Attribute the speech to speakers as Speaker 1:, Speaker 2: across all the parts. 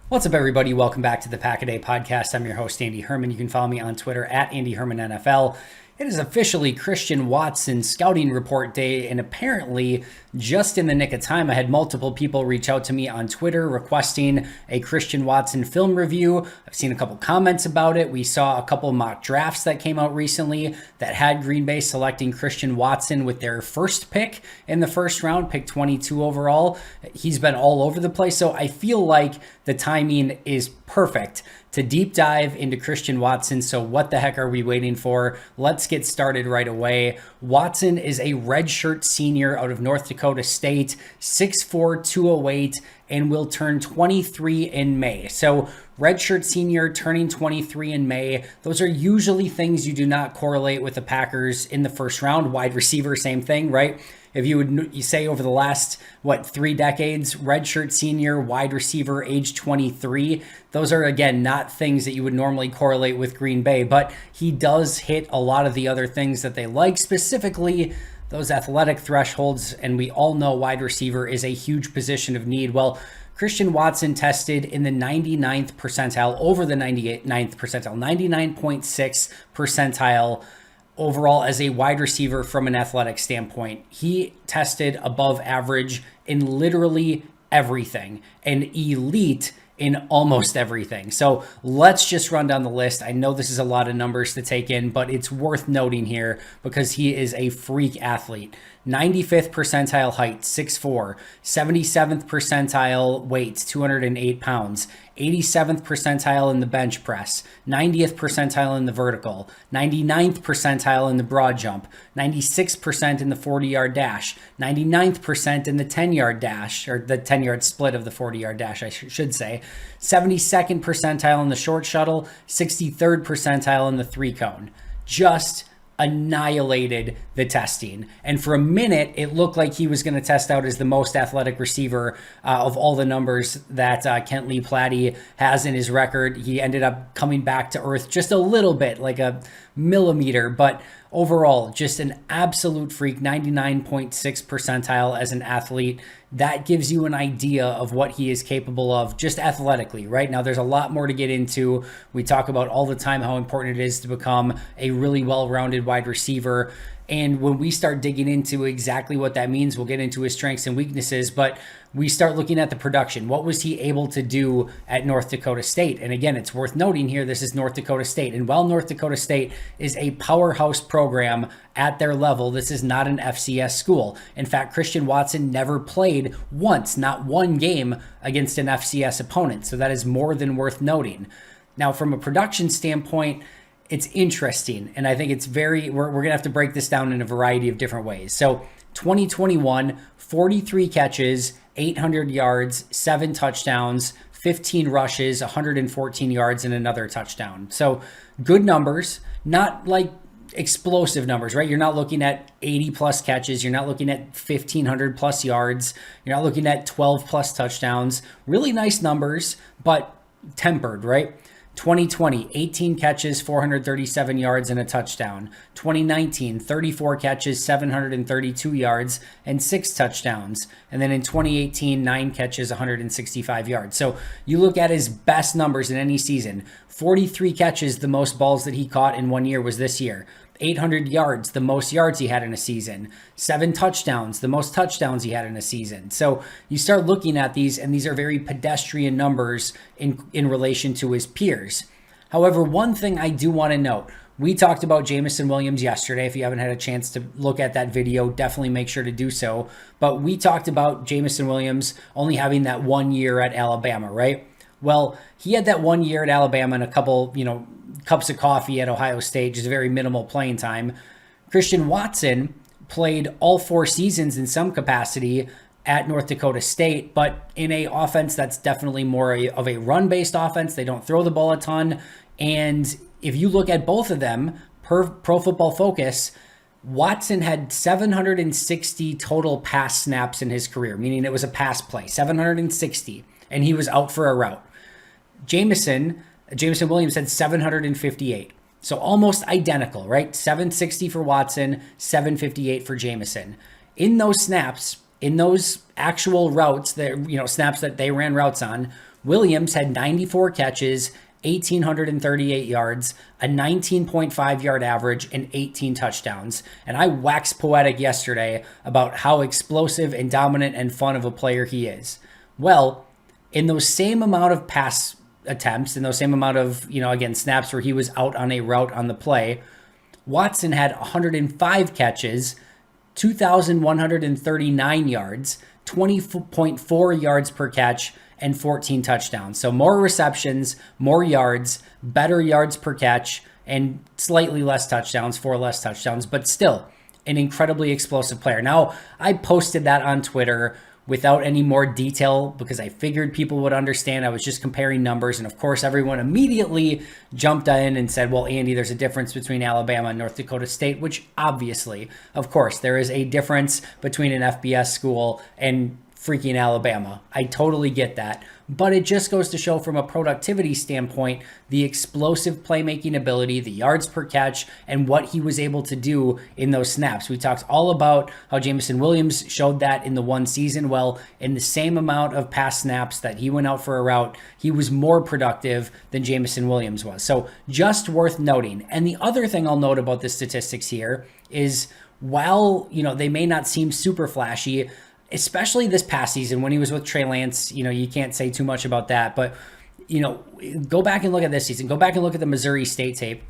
Speaker 1: What's up, everybody? Welcome back to the Pack a Day podcast. I'm your host, Andy Herman. You can follow me on Twitter at Andy Herman NFL. It is officially Christian Watson scouting report day, and apparently just in the nick of time, I had multiple people reach out to me on Twitter requesting a Christian Watson film review. I've seen a couple comments about it. We saw a couple mock drafts that came out recently that had Green Bay selecting Christian Watson with their first pick in the first round, pick 22 overall. He's been all over the place, so I feel like the timing is perfect to deep dive into Christian Watson. So what the heck are we waiting for? Let's get started right away. Watson is a redshirt senior out of North Dakota State, 6'4", 208, and will turn 23 in May. So redshirt senior turning 23 in May. Those are usually things you do not correlate with the Packers in the first round. Wide receiver, same thing, right? If you say over the last, 3 decades, redshirt senior, wide receiver, age 23, those are, again, not things that you would normally correlate with Green Bay, but he does hit a lot of the other things that they like, specifically those athletic thresholds, and we all know wide receiver is a huge position of need. Well, Christian Watson tested in the 99th percentile, over the 99th percentile, 99.6 percentile overall as a wide receiver from an athletic standpoint. He tested above average in literally everything and elite in almost everything. So let's just run down the list. I know this is a lot of numbers to take in, but it's worth noting here because he is a freak athlete. 95th percentile height, 6'4", 77th percentile weight, 208 pounds, 87th percentile in the bench press, 90th percentile in the vertical, 99th percentile in the broad jump, 96% in the 40-yard dash, 99th percent in the 10-yard dash, or the 10-yard split of the 40-yard dash, I should say, 72nd percentile in the short shuttle, 63rd percentile in the 3-cone. Just annihilated the testing. And for a minute, it looked like he was going to test out as the most athletic receiver of all the numbers that Kent Lee Platte has in his record. He ended up coming back to earth just a little bit, like a millimeter, but overall, just an absolute freak, 99.6 percentile as an athlete. That gives you an idea of what he is capable of just athletically, right? Now, there's a lot more to get into. We talk about all the time how important it is to become a really well-rounded wide receiver. And when we start digging into exactly what that means, we'll get into his strengths and weaknesses, but we start looking at the production. What was he able to do at North Dakota State? And again, it's worth noting here, this is North Dakota State. And while North Dakota State is a powerhouse program at their level, this is not an FCS school. In fact, Christian Watson never played once, not one game against an FCS opponent. So that is more than worth noting. Now, from a production standpoint, it's interesting, and I think it's we're going to have to break this down in a variety of different ways. So 2021, 43 catches, 800 yards, 7 touchdowns, 15 rushes, 114 yards, and another touchdown. So good numbers, not like explosive numbers, right? You're not looking at 80 plus catches. You're not looking at 1,500 plus yards. You're not looking at 12 plus touchdowns. Really nice numbers, but tempered, right? 2020, 18 catches, 437 yards, and a touchdown. 2019, 34 catches, 732 yards, and 6 touchdowns. And then in 2018, 9 catches, 165 yards. So you look at his best numbers in any season. 43 catches, the most balls that he caught in one year was this year. 800 yards, the most yards he had in a season. 7 touchdowns, the most touchdowns he had in a season. So you start looking at these, and these are very pedestrian numbers in relation to his peers. However, one thing I do want to note, we talked about Jameson Williams yesterday. If you haven't had a chance to look at that video, definitely make sure to do so. But we talked about Jameson Williams only having that 1 year at Alabama, right? Well, he had that 1 year at Alabama and a couple, cups of coffee at Ohio State, just very minimal playing time. Christian Watson played all 4 seasons in some capacity at North Dakota State, but in a offense that's definitely more of a run-based offense. They don't throw the ball a ton. And if you look at both of them, per Pro Football Focus, Watson had 760 total pass snaps in his career, meaning it was a pass play, 760, and he was out for a route. Jameson Williams had 758. So almost identical, right? 760 for Watson, 758 for Jameson. In those snaps, in those actual routes, that snaps that they ran routes on, Williams had 94 catches, 1,838 yards, a 19.5 yard average, and 18 touchdowns. And I waxed poetic yesterday about how explosive and dominant and fun of a player he is. Well, in those same amount of pass attempts, in those same amount of, again, snaps where he was out on a route on the play, Watson had 105 catches, 2,139 yards, 20.4 yards per catch, and 14 touchdowns. So more receptions, more yards, better yards per catch, and slightly less touchdowns, 4 less touchdowns, but still an incredibly explosive player. Now, I posted that on Twitter without any more detail because I figured people would understand. I was just comparing numbers. And of course, everyone immediately jumped in and said, well, Andy, there's a difference between Alabama and North Dakota State, which obviously, of course, there is a difference between an FBS school and freaking Alabama. I totally get that. But it just goes to show from a productivity standpoint, the explosive playmaking ability, the yards per catch, and what he was able to do in those snaps. We talked all about how Jameson Williams showed that in the one season. Well, in the same amount of pass snaps that he went out for a route, he was more productive than Jameson Williams was. So just worth noting. And the other thing I'll note about the statistics here is while, they may not seem super flashy, especially this past season when he was with Trey Lance, you can't say too much about that, but, go back and look at this season. Go back and look at the Missouri State tape.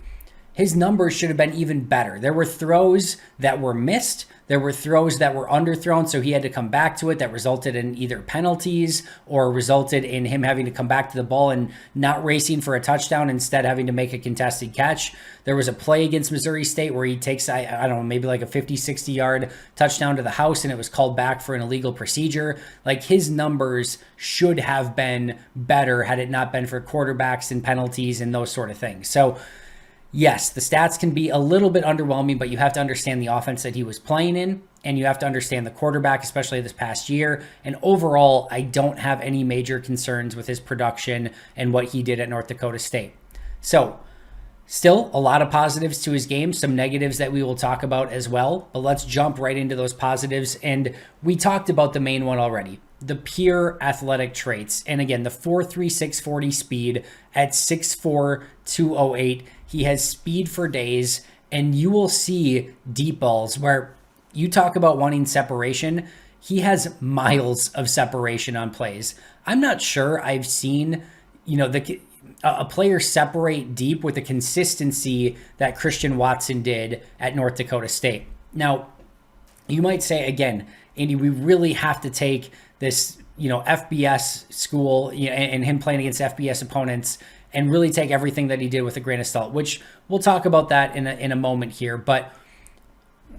Speaker 1: His numbers should have been even better. There were throws that were missed. There were throws that were underthrown, so he had to come back to it. That resulted in either penalties or resulted in him having to come back to the ball and not racing for a touchdown, instead having to make a contested catch. There was a play against Missouri State where he takes, I don't know, maybe like a 50, 60-yard touchdown to the house, and it was called back for an illegal procedure. Like, his numbers should have been better had it not been for quarterbacks and penalties and those sort of things. So, yes, the stats can be a little bit underwhelming, but you have to understand the offense that he was playing in, and you have to understand the quarterback, especially this past year. And overall, I don't have any major concerns with his production and what he did at North Dakota State. So, still a lot of positives to his game, some negatives that we will talk about as well, but let's jump right into those positives. And we talked about the main one already, the pure athletic traits. And again, the 4.36 40 speed at 6'4", 208. He has speed for days, and you will see deep balls where you talk about wanting separation. He has miles of separation on plays. I'm not sure I've seen, a player separate deep with the consistency that Christian Watson did at North Dakota State. Now, you might say, again, Andy, we really have to take this, FBS school, and him playing against FBS opponents and really take everything that he did with a grain of salt, which we'll talk about that in a moment here. But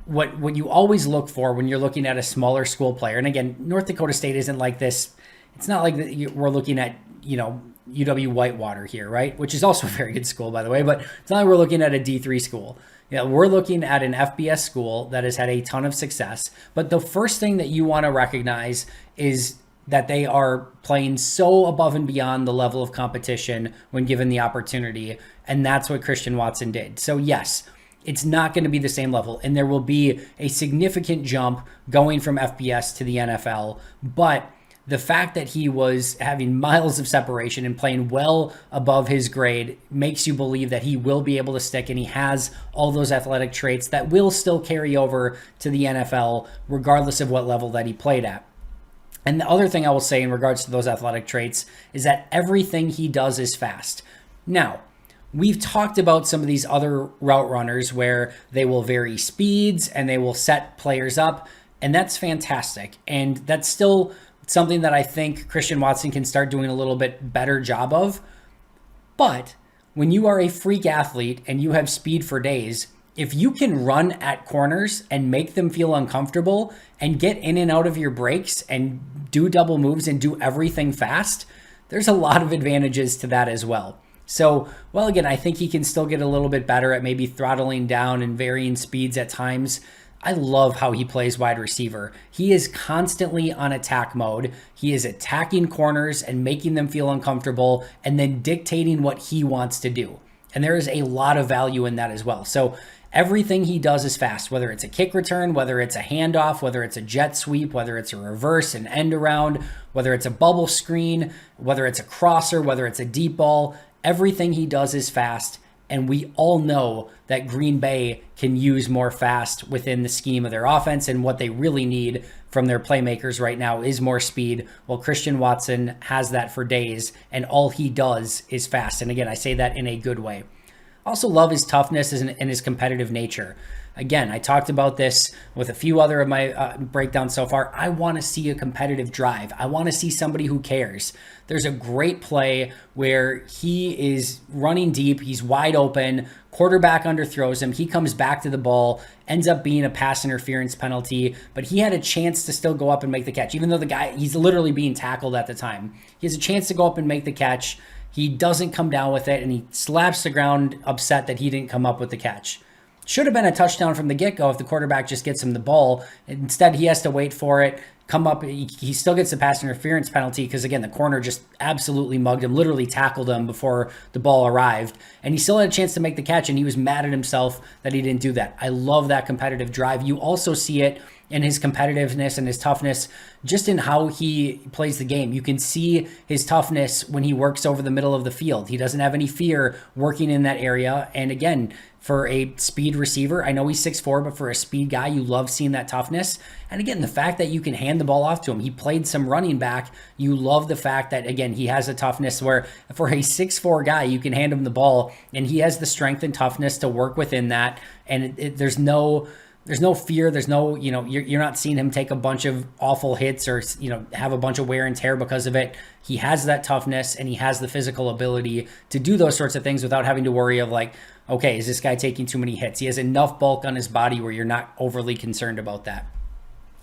Speaker 1: what you always look for when you're looking at a smaller school player, and again, North Dakota State isn't like this. It's not like we're looking at, UW Whitewater here, right? Which is also a very good school, by the way, but it's not like we're looking at a D3 school. We're looking at an FBS school that has had a ton of success. But the first thing that you want to recognize is that they are playing so above and beyond the level of competition when given the opportunity. And that's what Christian Watson did. So yes, it's not going to be the same level, and there will be a significant jump going from FBS to the NFL. But the fact that he was having miles of separation and playing well above his grade makes you believe that he will be able to stick, and he has all those athletic traits that will still carry over to the NFL regardless of what level that he played at. And the other thing I will say in regards to those athletic traits is that everything he does is fast. Now, we've talked about some of these other route runners where they will vary speeds and they will set players up, and that's fantastic. And that's still something that I think Christian Watson can start doing a little bit better job of. But when you are a freak athlete and you have speed for days, if you can run at corners and make them feel uncomfortable and get in and out of your breaks and do double moves and do everything fast, there's a lot of advantages to that as well. So, well, again, I think he can still get a little bit better at maybe throttling down and varying speeds at times. I love how he plays wide receiver. He is constantly on attack mode. He is attacking corners and making them feel uncomfortable and then dictating what he wants to do. And there is a lot of value in that as well. So Everything he does is fast, whether it's a kick return, whether it's a handoff, whether it's a jet sweep, whether it's a reverse, an end around, whether it's a bubble screen, whether it's a crosser, whether it's a deep ball. Everything he does is fast. And we all know that Green Bay can use more fast within the scheme of their offense, and what they really need from their playmakers right now is more speed. Well, Christian Watson has that for days, and all he does is fast. And again, I say that in a good way. Also love his toughness and his competitive nature. Again, I talked about this with a few other of my breakdowns so far. I want to see a competitive drive. I want to see somebody who cares. There's a great play where he is running deep. He's wide open. Quarterback underthrows him. He comes back to the ball, ends up being a pass interference penalty, but he had a chance to still go up and make the catch, even though the guy, he's literally being tackled at the time. He has a chance to go up and make the catch. He doesn't come down with it, and he slaps the ground upset that he didn't come up with the catch. Should have been a touchdown from the get-go if the quarterback just gets him the ball. Instead, he has to wait for it, come up. He still gets the pass interference penalty because, again, the corner just absolutely mugged him, literally tackled him before the ball arrived. And he still had a chance to make the catch, and he was mad at himself that he didn't do that. I love that competitive drive. You also see it in his competitiveness and his toughness, just in how he plays the game. You can see his toughness when he works over the middle of the field. He doesn't have any fear working in that area. And again, for a speed receiver, I know he's 6'4", but for a speed guy, you love seeing that toughness. And again, the fact that you can hand the ball off to him, he played some running back. You love the fact that, again, he has a toughness where for a 6'4" guy, you can hand him the ball and he has the strength and toughness to work within that. And there's no fear. There's no, you're not seeing him take a bunch of awful hits or, have a bunch of wear and tear because of it. He has that toughness and he has the physical ability to do those sorts of things without having to worry of like, okay, is this guy taking too many hits? He has enough bulk on his body where you're not overly concerned about that.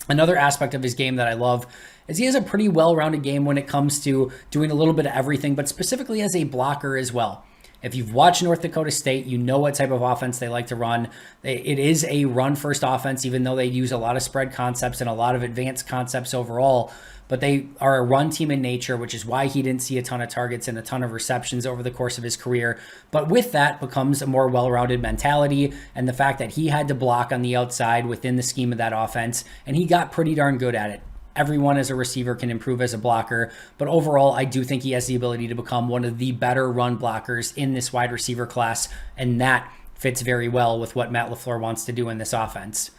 Speaker 1: Another aspect of his game that I love is he has a pretty well-rounded game when it comes to doing a little bit of everything, but specifically as a blocker as well. If you've watched North Dakota State, you know what type of offense they like to run. It is a run-first offense, even though they use a lot of spread concepts and a lot of advanced concepts overall. But they are a run team in nature, which is why he didn't see a ton of targets and a ton of receptions over the course of his career. But with that becomes a more well-rounded mentality, and the fact that he had to block on the outside within the scheme of that offense, and he got pretty darn good at it. Everyone as a receiver can improve as a blocker, but overall, I do think he has the ability to become one of the better run blockers in this wide receiver class, and that fits very well with what Matt LaFleur wants to do in this offense.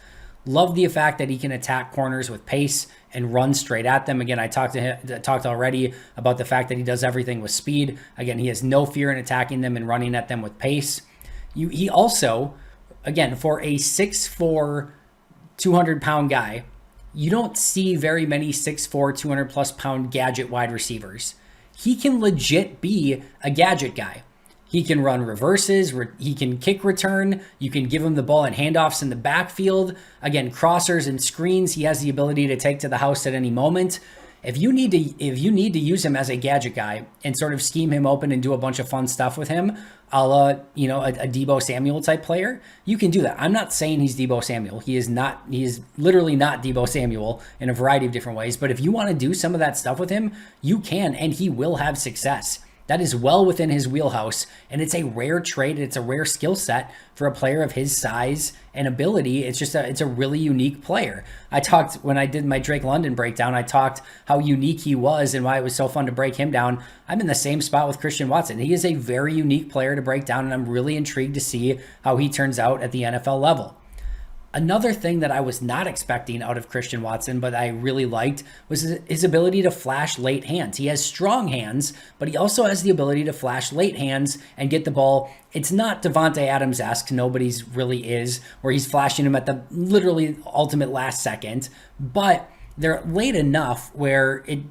Speaker 1: Love the fact that he can attack corners with pace and run straight at them. Again, I talked already about the fact that he does everything with speed. Again, he has no fear in attacking them and running at them with pace. He also, again, for a 6'4", 200-pound guy, you don't see very many 6'4", 200-plus pound gadget wide receivers. He can legit be a gadget guy. He can run reverses. He can kick return. You can give him the ball in handoffs in the backfield. Again, crossers and screens. He has the ability to take to the house at any moment. If you need to use him as a gadget guy and sort of scheme him open and do a bunch of fun stuff with him, a la, a Deebo Samuel type player, you can do that. I'm not saying he's Deebo Samuel. He is not. He is literally not Deebo Samuel in a variety of different ways. But if you want to do some of that stuff with him, you can, and he will have success. That is well within his wheelhouse, and it's a rare trait. It's a rare skill set for a player of his size and ability. It's a really unique player. I talked, when I did my Drake London breakdown, I talked how unique he was and why it was so fun to break him down. I'm in the same spot with Christian Watson. He is a very unique player to break down, and I'm really intrigued to see how he turns out at the NFL level. Another thing that I was not expecting out of Christian Watson, but I really liked, was his ability to flash late hands. He has strong hands, but he also has the ability to flash late hands and get the ball. It's not Devontae Adams-esque, nobody's really is, where he's flashing him at the literally ultimate last second, but they're late enough where it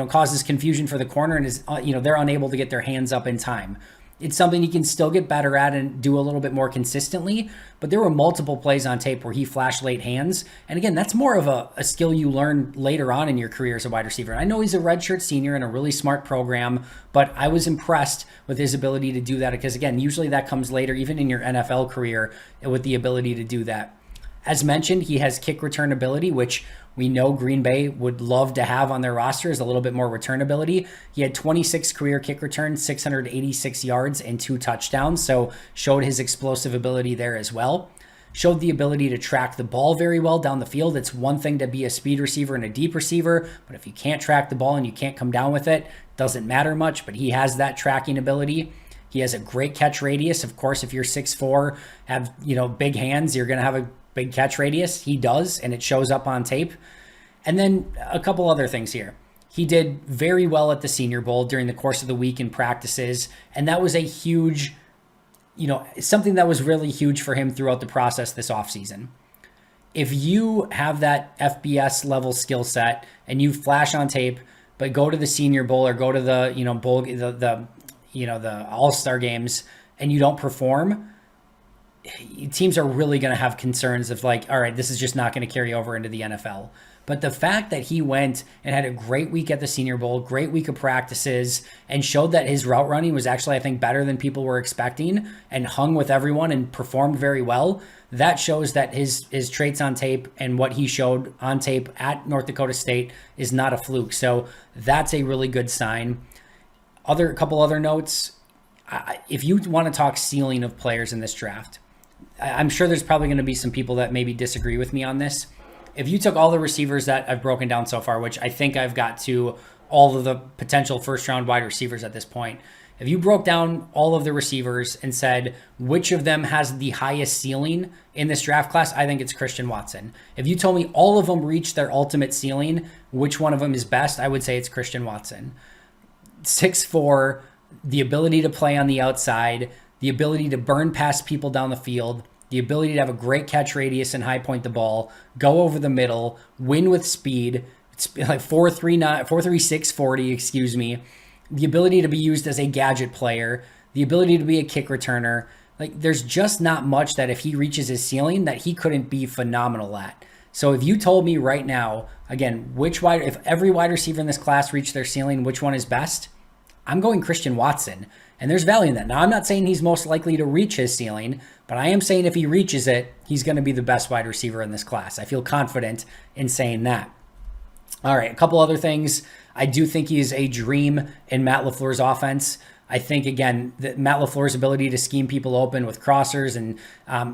Speaker 1: causes confusion for the corner and is they're unable to get their hands up in time. It's something he can still get better at and do a little bit more consistently, but there were multiple plays on tape where he flashed late hands. And again, that's more of a skill you learn later on in your career as a wide receiver. I know he's a redshirt senior in a really smart program, but I was impressed with his ability to do that because, again, usually that comes later, even in your NFL career, with the ability to do that. As mentioned, he has kick return ability, which we know Green Bay would love to have on their roster, is a little bit more return ability. He had 26 career kick returns, 686 yards, and 2 touchdowns, so showed his explosive ability there as well. showed the ability to track the ball very well down the field. It's one thing to be a speed receiver and a deep receiver, but if you can't track the ball and you can't come down with it, doesn't matter much, but he has that tracking ability. He has a great catch radius. Of course, if you're 6'4", have, big hands, you're going to have a big catch radius. He does, and it shows up on tape. And then a couple other things here. He did very well at the Senior Bowl during the course of the week in practices, and that was a huge, something that was really huge for him throughout the process this offseason. If you have that FBS level skill set and you flash on tape, but go to the Senior Bowl or go to the bowl, the All-Star games, and you don't perform, teams are really going to have concerns of like, all right, this is just not going to carry over into the NFL. But the fact that he went and had a great week at the Senior Bowl, great week of practices, and showed that his route running was actually, I think, better than people were expecting and hung with everyone and performed very well, that shows that his traits on tape and what he showed on tape at North Dakota State is not a fluke. So that's a really good sign. A couple other notes. If you want to talk ceiling of players in this draft, I'm sure there's probably going to be some people that maybe disagree with me on this. If you took all the receivers that I've broken down so far, which I think I've got to all of the potential first-round wide receivers at this point, if you broke down all of the receivers and said which of them has the highest ceiling in this draft class, I think it's Christian Watson. If you told me all of them reached their ultimate ceiling, which one of them is best, I would say it's Christian Watson. 6'4", the ability to play on the outside, the ability to burn past people down the field, the ability to have a great catch radius and high point the ball, go over the middle, win with speed. It's like 4.36 40, excuse me. The ability to be used as a gadget player, the ability to be a kick returner. Like, there's just not much that if he reaches his ceiling that he couldn't be phenomenal at. So if you told me right now, again, if every wide receiver in this class reached their ceiling, which one is best? I'm going Christian Watson. And there's value in that. Now, I'm not saying he's most likely to reach his ceiling, but I am saying if he reaches it, he's going to be the best wide receiver in this class. I feel confident in saying that. All right, a couple other things. I do think he is a dream in Matt LaFleur's offense. I think, again, that Matt LaFleur's ability to scheme people open with crossers and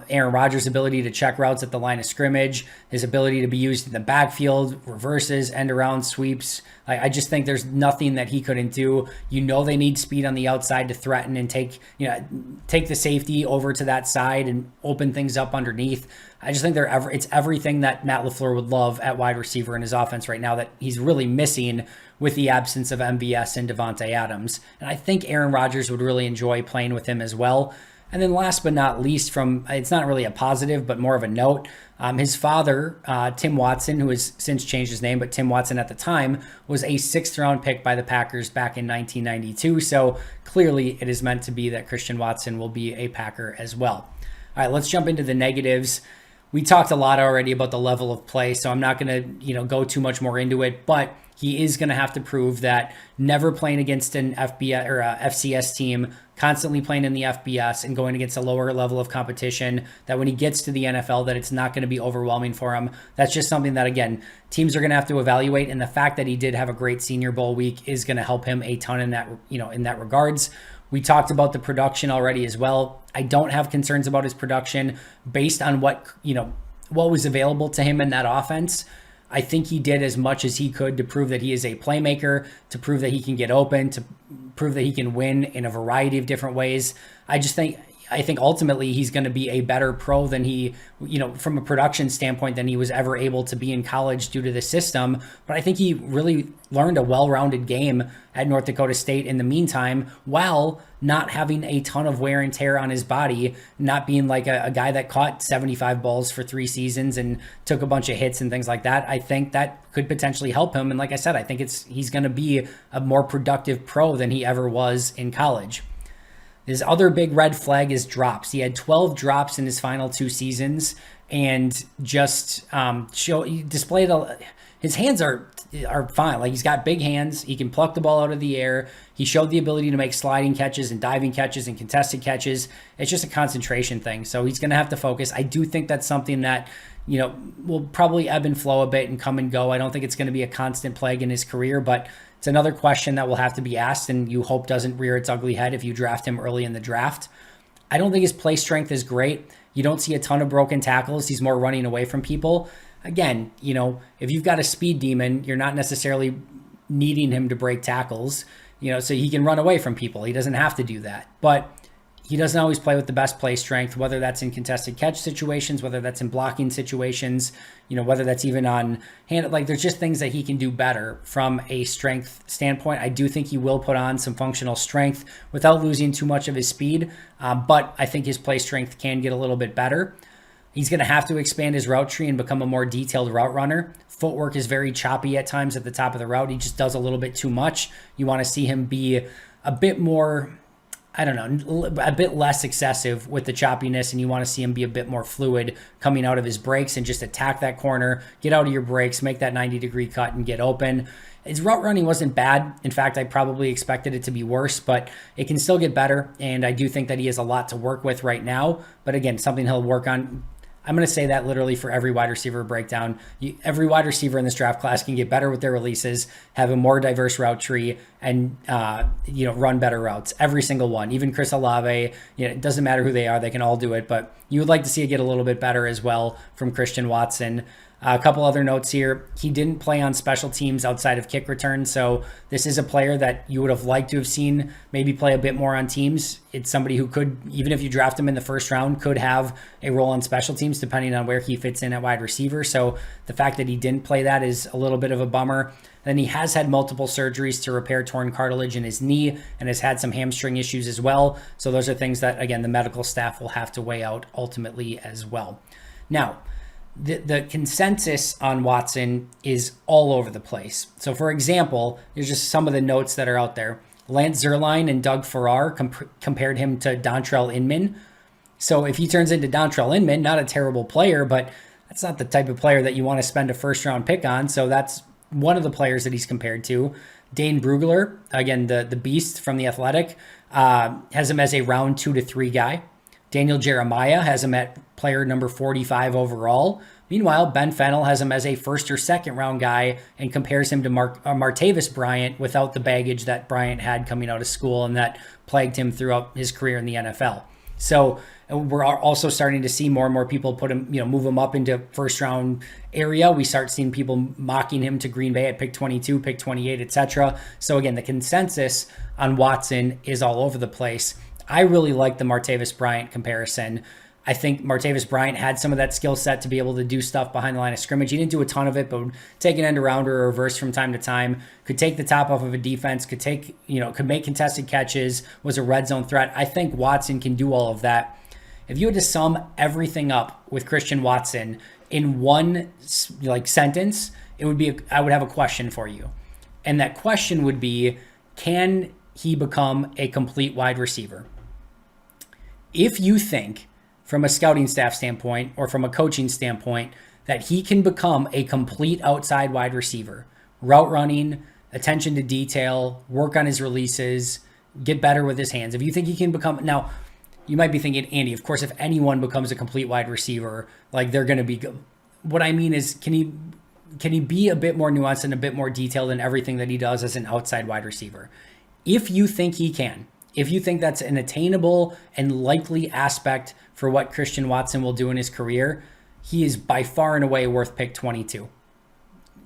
Speaker 1: Aaron Rodgers' ability to check routes at the line of scrimmage, his ability to be used in the backfield, reverses, end-around sweeps. I just think there's nothing that he couldn't do. They need speed on the outside to threaten and take the safety over to that side and open things up underneath. I just think it's everything that Matt LaFleur would love at wide receiver in his offense right now that he's really missing with the absence of MVS and Devontae Adams. And I think Aaron Rodgers would really enjoy playing with him as well. And then last but not least, it's not really a positive, but more of a note, his father, Tim Watson, who has since changed his name, but Tim Watson at the time was a 6th-round pick by the Packers back in 1992. So clearly it is meant to be that Christian Watson will be a Packer as well. All right, let's jump into the negatives. We talked a lot already about the level of play, so I'm not going to go too much more into it, but he is going to have to prove that never playing against an FBS or a FCS team, constantly playing in the FBS and going against a lower level of competition, that when he gets to the NFL, that it's not going to be overwhelming for him. That's just something that, again, teams are going to have to evaluate, and the fact that he did have a great Senior Bowl week is going to help him a ton in that regards. We talked about the production already as well. I don't have concerns about his production based on what was available to him in that offense. I think he did as much as he could to prove that he is a playmaker, to prove that he can get open, to prove that he can win in a variety of different ways. I think ultimately he's going to be a better pro than he, from a production standpoint, than he was ever able to be in college due to the system. But I think he really learned a well-rounded game at North Dakota State in the meantime, while not having a ton of wear and tear on his body, not being like a guy that caught 75 balls for 3 seasons and took a bunch of hits and things like that. I think that could potentially help him. And like I said, I think he's going to be a more productive pro than he ever was in college. His other big red flag is drops. He had 12 drops in his final 2 seasons, and just displayed his hands are fine. Like, he's got big hands. He can pluck the ball out of the air. He showed the ability to make sliding catches and diving catches and contested catches. It's just a concentration thing. So he's going to have to focus. I do think that's something that, will probably ebb and flow a bit and come and go. I don't think it's going to be a constant plague in his career, but it's another question that will have to be asked, and you hope doesn't rear its ugly head if you draft him early in the draft. I don't think his play strength is great. You don't see a ton of broken tackles. He's more running away from people. Again, if you've got a speed demon, you're not necessarily needing him to break tackles, so he can run away from people. He doesn't have to do that. But he doesn't always play with the best play strength, whether that's in contested catch situations, whether that's in blocking situations, whether that's even on hand. Like, there's just things that he can do better from a strength standpoint. I do think he will put on some functional strength without losing too much of his speed. But I think his play strength can get a little bit better. He's going to have to expand his route tree and become a more detailed route runner. Footwork is very choppy at times at the top of the route. He just does a little bit too much. You want to see him be a bit more, a bit less excessive with the choppiness, and you want to see him be a bit more fluid coming out of his breaks and just attack that corner, get out of your breaks, make that 90-degree cut, and get open. His route running wasn't bad. In fact, I probably expected it to be worse, but it can still get better, and I do think that he has a lot to work with right now. But again, something he'll work on. I'm going to say that literally for every wide receiver breakdown. Every wide receiver in this draft class can get better with their releases, have a more diverse route tree, and run better routes. Every single one. Even Chris Olave, it doesn't matter who they are, they can all do it. But you would like to see it get a little bit better as well from Christian Watson. A couple other notes here. He didn't play on special teams outside of kick return, so this is a player that you would have liked to have seen maybe play a bit more on teams. It's somebody who could, even if you draft him in the first round, could have a role on special teams depending on where he fits in at wide receiver. So the fact that he didn't play that is a little bit of a bummer. Then he has had multiple surgeries to repair torn cartilage in his knee and has had some hamstring issues as well. So those are things that, again, the medical staff will have to weigh out ultimately as well. Now, the consensus on Watson is all over the place. So, for example, there's just some of the notes that are out there. Lance Zierlein and Doug Farrar compared him to Dontrell Inman. So if he turns into Dontrell Inman, not a terrible player, but that's not the type of player that you want to spend a first-round pick on. So that's one of the players that he's compared to. Dane Brugler, again, the beast from The Athletic, has him as a round 2 to 3 guy. Daniel Jeremiah has him at player number 45 overall. Meanwhile, Ben Fennell has him as a first or second round guy and compares him to Martavis Bryant without the baggage that Bryant had coming out of school and that plagued him throughout his career in the NFL. So we're also starting to see more and more people put him, move him up into first round area. We start seeing people mocking him to Green Bay at pick 22, pick 28, etc. So again, the consensus on Watson is all over the place. I really like the Martavis Bryant comparison. I think Martavis Bryant had some of that skill set to be able to do stuff behind the line of scrimmage. He didn't do a ton of it, but would take an end around or a reverse from time to time, could take the top off of a defense, could make contested catches, was a red zone threat. I think Watson can do all of that. If you had to sum everything up with Christian Watson in one sentence, I would have a question for you. And that question would be, can he become a complete wide receiver? If you think from a scouting staff standpoint or from a coaching standpoint that he can become a complete outside wide receiver, route running, attention to detail, work on his releases, get better with his hands. If you think he can become, now you might be thinking, Andy, of course, if anyone becomes a complete wide receiver, they're going to be good. What I mean is, can he be a bit more nuanced and a bit more detailed in everything that he does as an outside wide receiver? If you think he can, if you think that's an attainable and likely aspect for what Christian Watson will do in his career, he is by far and away worth pick 22.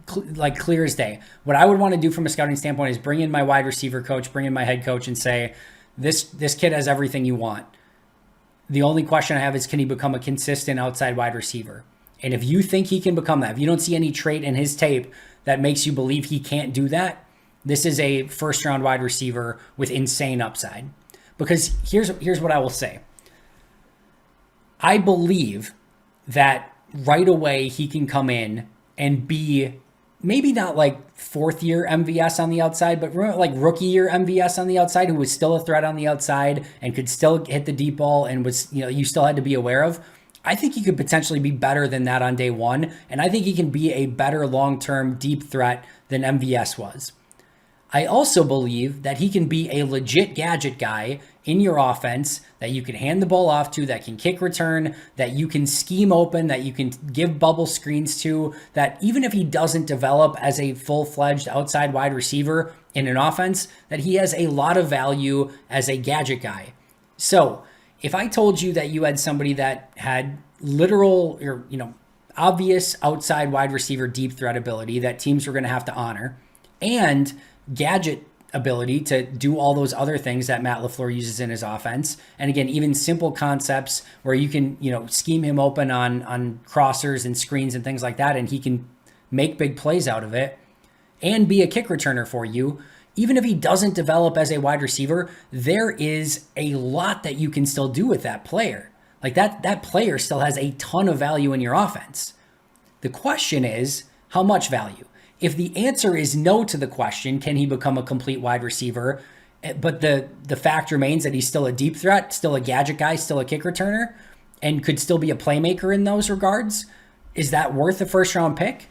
Speaker 1: Clear as day. What I would want to do from a scouting standpoint is bring in my wide receiver coach, bring in my head coach and say, this kid has everything you want. The only question I have is, can he become a consistent outside wide receiver? And if you think he can become that, if you don't see any trait in his tape that makes you believe he can't do that, this is a first-round wide receiver with insane upside. Because here's what I will say. I believe that right away he can come in and be maybe not fourth-year MVS on the outside, but rookie-year MVS on the outside, who was still a threat on the outside and could still hit the deep ball and was, you still had to be aware of. I think he could potentially be better than that on day one, and I think he can be a better long-term deep threat than MVS was. I also believe that he can be a legit gadget guy in your offense that you can hand the ball off to, that can kick return, that you can scheme open, that you can give bubble screens to, that even if he doesn't develop as a full-fledged outside wide receiver in an offense, that he has a lot of value as a gadget guy. So if I told you that you had somebody that had literal or, obvious outside wide receiver deep threat ability that teams were going to have to honor, and gadget ability to do all those other things that Matt LaFleur uses in his offense. And again, even simple concepts where you can, scheme him open on crossers and screens and things like that, and he can make big plays out of it and be a kick returner for you. Even if he doesn't develop as a wide receiver, there is a lot that you can still do with that player. Like that player still has a ton of value in your offense. The question is, how much value? If the answer is no to the question, can he become a complete wide receiver? But the fact remains that he's still a deep threat, still a gadget guy, still a kick returner, and could still be a playmaker in those regards. Is that worth a first round pick?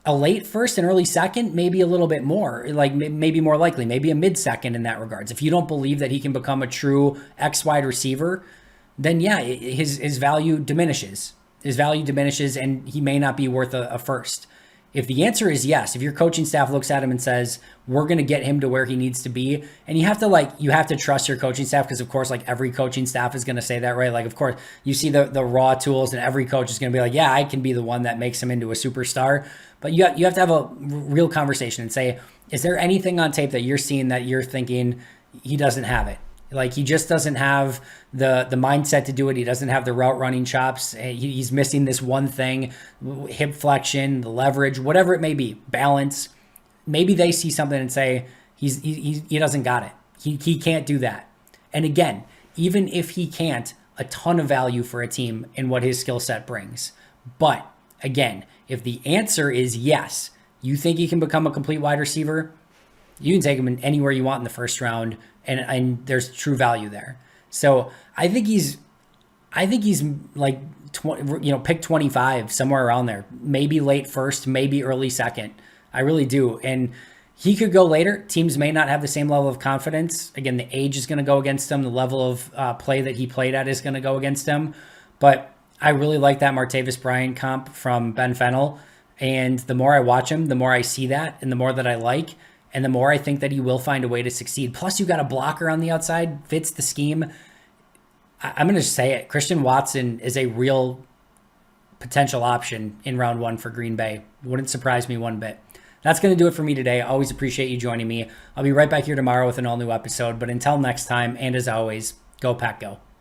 Speaker 1: A late first and early second, maybe a little bit more, like maybe more likely, maybe a mid second in that regards. If you don't believe that he can become a true X wide receiver, then yeah, his value diminishes. His value diminishes and he may not be worth a first. If the answer is yes, if your coaching staff looks at him and says, we're going to get him to where he needs to be, and you have to trust your coaching staff, because of course, like every coaching staff is going to say that, right? Like, of course, you see the raw tools and every coach is going to be like, yeah, I can be the one that makes him into a superstar. But you have to have a real conversation and say, is there anything on tape that you're seeing that you're thinking he doesn't have it? Like, he just doesn't have the mindset to do it. He doesn't have the route running chops. He's missing this one thing, hip flexion, the leverage, whatever it may be, balance. Maybe they see something and say, he doesn't got it. He can't do that. And again, even if he can't, a ton of value for a team in what his skill set brings. But again, if the answer is yes, you think he can become a complete wide receiver, you can take him in anywhere you want in the first round, and there's true value there. So I think he's like pick 25, somewhere around there, maybe late first, maybe early second. I really do. And he could go later. Teams may not have the same level of confidence. Again, the age is going to go against him. The level of play that he played at is going to go against him. But I really like that Martavis Bryant comp from Ben Fennell. And the more I watch him, the more I see that, and the more that I like, and the more I think that he will find a way to succeed. Plus, you got a blocker on the outside, fits the scheme. I'm going to say it. Christian Watson is a real potential option in round one for Green Bay. Wouldn't surprise me one bit. That's going to do it for me today. I always appreciate you joining me. I'll be right back here tomorrow with an all-new episode. But until next time, and as always, go Pack Go.